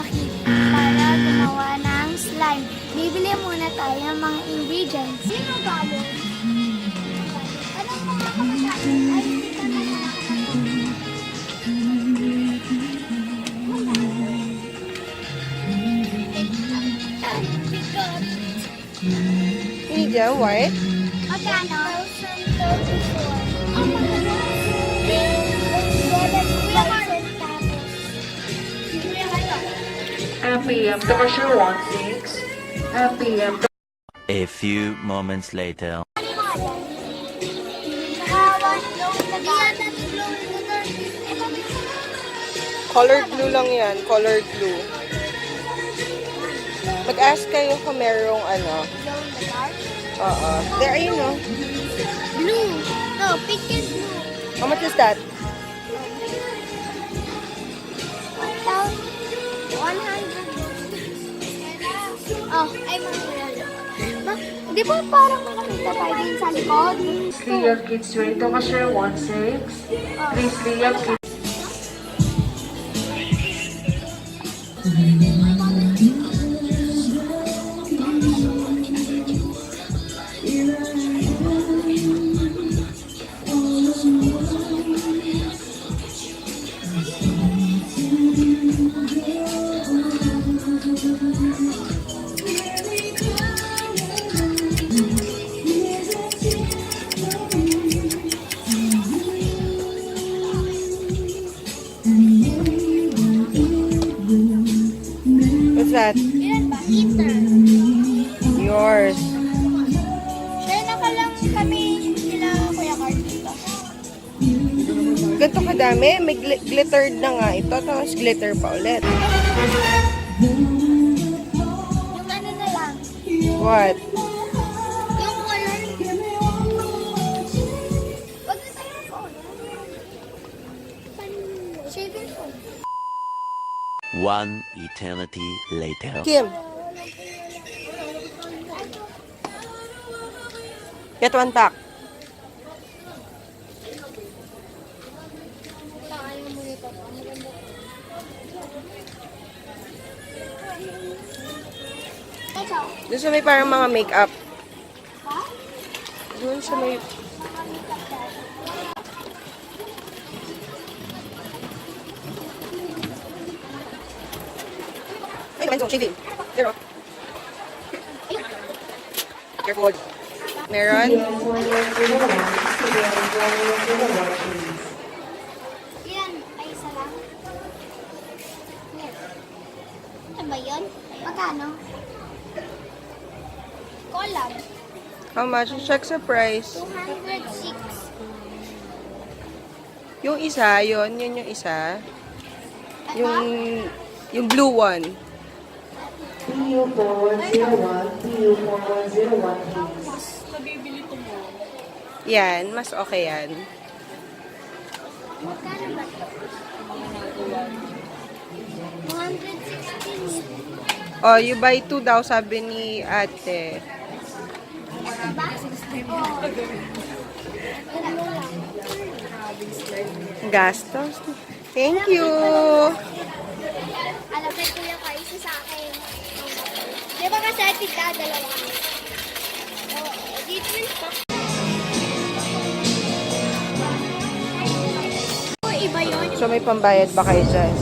bakit para gumawa ng slime. Bibili muna tayo ng mga ingredients. Sino galing? Anong mga kapatid? Ay, hindi ka na mga kapatid. Medium, white. Magkano? 1,034. Ang magkano? 7,000 tapos. PM to cashier 16. PM to A few moments later. Colored blue lang yan. Colored blue. Mag-ask kayo kung merong ano. Oo. There, ayun no. Blue. No, pink and blue. How much is that? 100. Oh, ay mga di ba parang makakita tayo din sa likod? Clear kids rate to cashier 16. Please clear kids. What's that? Yan ba? Eater. Yours. Share na ka lang kami nila Kuya Card dito. Ganito kadami. May glittered na nga ito. Tapos glitter pa ulit. Yung ano na lang. What? Yung color. Wag na tayo ng color. Shaving foam. One eternity later. Kim. Get one pack. Ito. Doon sa may parang mga makeup. Ha? Doon sa may... Ay, pencil, shaving. Zero. Careful. Meron? Yan. Ay, isa lang. Yan. Ano ba yun? Magkano? Collab. How much? Check sa price. 206. Yung isa, yun yung isa. Ano? Yung blue one. PU4101, PU4101, please. Yan, mas okay yan. Magkano ba ito? 116. Oh, you buy 2 daw, sabi ni ate. Ba? Gastos. Thank you. Alam ko kuya ka, isa sa akin. Di ba kasi tita, dalawa? Oo, different pa. Iba yun. So, may pambayad ba kayo dyan?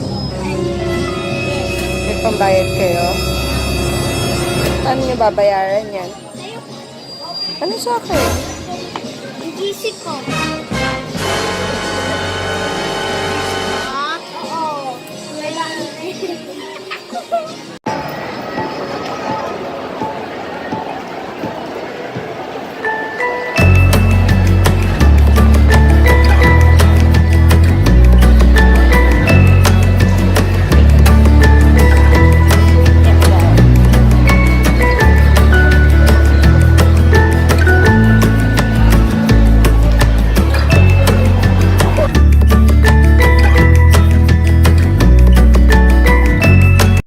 May pambayad kayo? Paano nyo babayaran yan? Ano sa akin? Ang GC ko.